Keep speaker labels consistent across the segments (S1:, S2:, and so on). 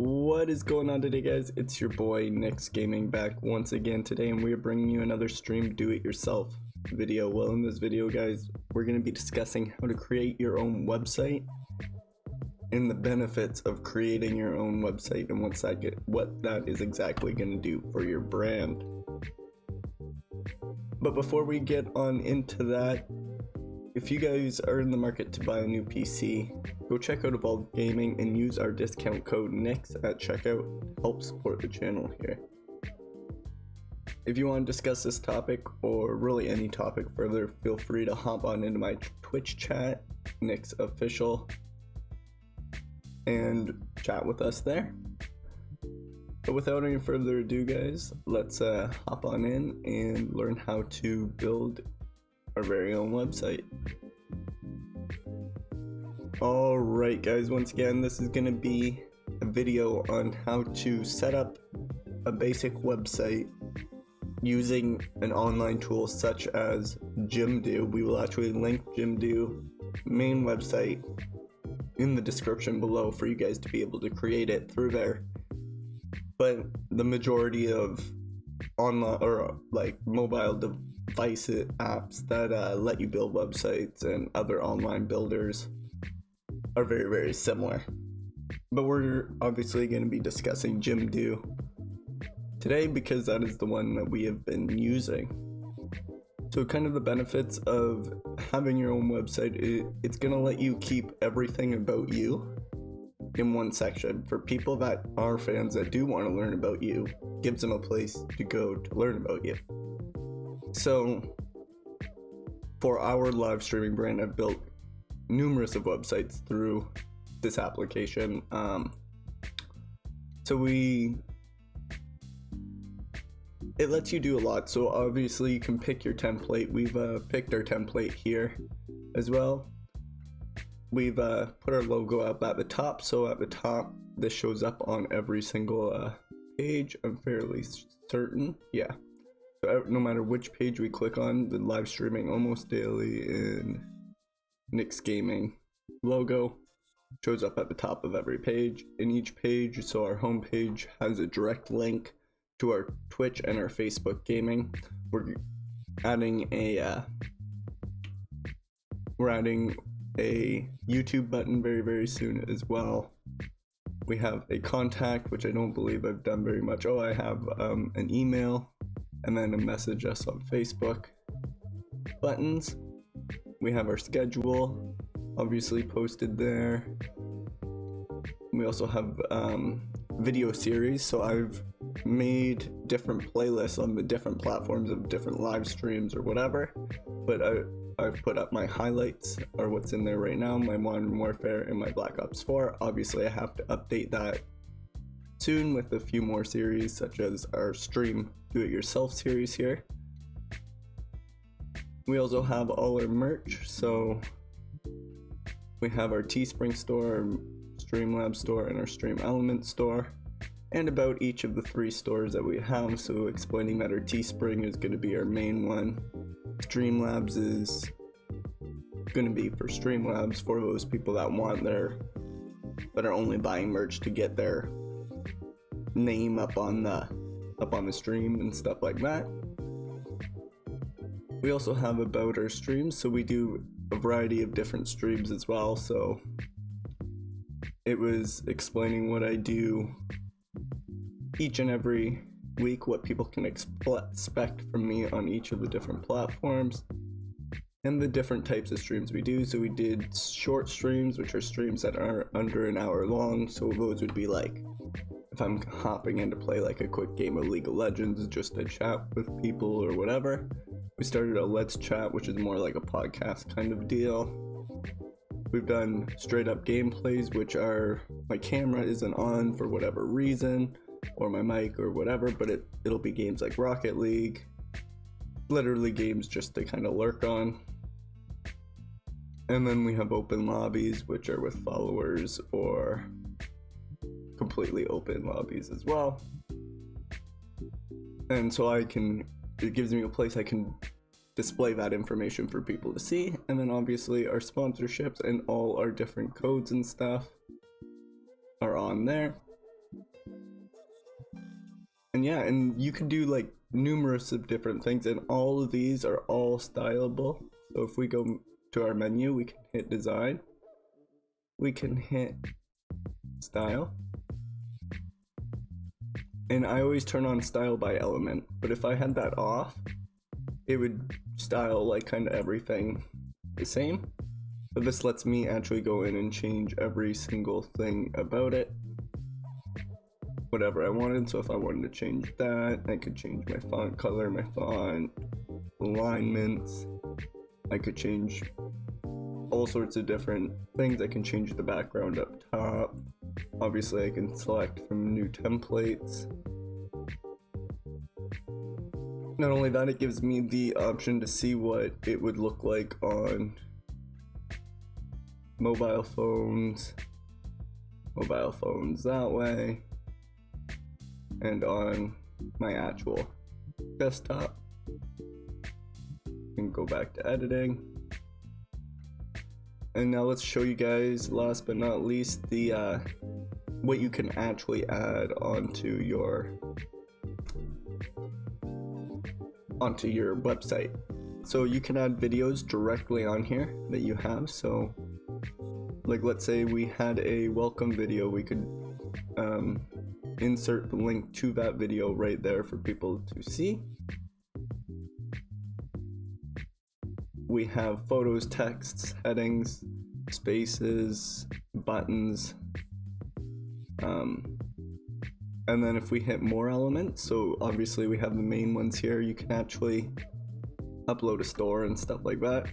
S1: What is going on today, guys? It's your boy KNIXX Gaming back once again today, and we are bringing you another stream do-it-yourself video. Well, in this video, guys, we're going to be discussing how to create your own website and the benefits of creating your own website and what that is exactly going to do for your brand. But before we get on into that, if you guys are in the market to buy a new PC, go check out Evolve Gaming and use our discount code KNIXX at checkout to help support the channel here. If you want to discuss this topic or really any topic further, feel free to hop on into my Twitch chat, KNIXX Official, and chat with us there. But without any further ado, guys, let's hop on in and learn how to build our very own website. Alright guys, once again, this is going to be a video on how to set up a basic website using an online tool such as Jimdo. We will actually link Jimdo main website in the description below for you guys to be able to create it through there. But the majority of online or like mobile device apps that let you build websites and other online builders are very, very similar. But we're obviously going to be discussing Jimdo today because that is the one that we have been using. So kind of the benefits of having your own website, it's going to let you keep everything about you in one section. For people that are fans that do want to learn about you, gives them a place to go to learn about you. So for our live streaming brand, I've built numerous of websites through this application. It lets you do a lot. So obviously you can pick your template. We've picked our template here as well. We've put our logo up at the top, so at the top this shows up on every single page, I'm fairly certain. Yeah, so no matter which page we click on, the live streaming almost daily and KNIXX Gaming logo shows up at the top of every page. In each page, so our home page has a direct link to our Twitch and our Facebook gaming. We're adding a YouTube button very, very soon as well. We have a contact, which I don't believe I've done very much. Oh, I have an email and then a message us on Facebook buttons. We have our schedule obviously posted there. We also have video series, so I've made different playlists on the different platforms of different live streams or whatever, but I've put up my highlights or what's in there right now, my Modern Warfare and my Black Ops 4. Obviously I have to update that soon with a few more series, such as our stream do-it-yourself series here. We also have all our merch, so we have our Teespring store, our Streamlabs store, and our Stream Element store, and about each of the 3 stores that we have. So explaining that our Teespring is going to be our main one, Streamlabs is going to be for Streamlabs for those people that are only buying merch to get their name up on the stream and stuff like that. We also have about our streams, so we do a variety of different streams as well. So it was explaining what I do each and every week, what people can expect from me on each of the different platforms, and the different types of streams we do. So we did short streams, which are streams that are under an hour long. So those would be like if I'm hopping in to play like a quick game of League of Legends, just to chat with people or whatever. We started a Let's Chat, which is more like a podcast kind of deal. We've done straight up gameplays, which are my camera isn't on for whatever reason, or my mic or whatever, but it'll be games like Rocket League, literally games just to kind of lurk on. And then we have open lobbies, which are with followers or completely open lobbies as well. And so it gives me a place I can display that information for people to see. And then obviously our sponsorships and all our different codes and stuff are on there. And yeah, and you can do like numerous of different things, and all of these are all stylable. So if we go to our menu, we can hit design, we can hit style, and I always turn on style by element, but if I had that off, it would style like kind of everything the same. But this lets me actually go in and change every single thing about it, whatever I wanted. So if I wanted to change that, I could change my font color, my font alignments, I could change all sorts of different things. I can change the background up top. Obviously I can select from new templates. Not only that, it gives me the option to see what it would look like on mobile phones that way, and on my actual desktop. And go back to editing. And now let's show you guys, last but not least, the what you can actually add onto your website. So you can add videos directly on here that you have. So like, let's say we had a welcome video, we could insert the link to that video right there for people to see. We have photos, texts, headings, spaces, buttons, and then if we hit more elements, so obviously we have the main ones here, you can actually upload a store and stuff like that,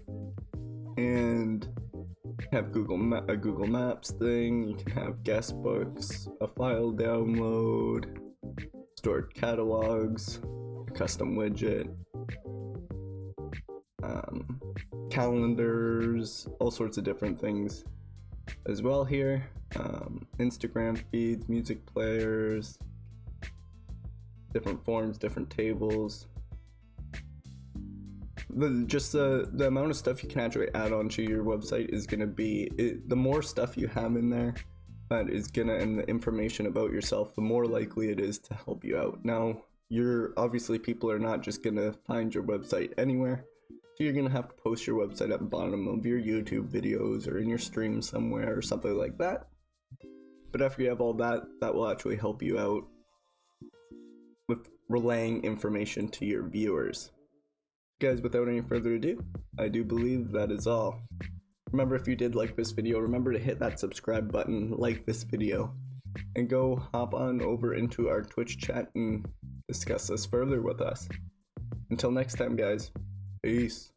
S1: and have a Google Maps thing, you can have guest books, a file download, stored catalogs, a custom widget, calendars, all sorts of different things as well here. Instagram feeds, music players, different forms, different tables. The amount of stuff you can actually add onto your website is going to be, the more stuff you have in there that is gonna, and the information about yourself, the more likely it is to help you out. Now, obviously people are not just gonna find your website anywhere, so you're gonna have to post your website at the bottom of your YouTube videos or in your stream somewhere or something like that. But after you have all that, that will actually help you out with relaying information to your viewers. Guys, without any further ado, I do believe that is all. Remember, if you did like this video, remember to hit that subscribe button, like this video, and go hop on over into our Twitch chat and discuss this further with us. Until next time, guys, peace.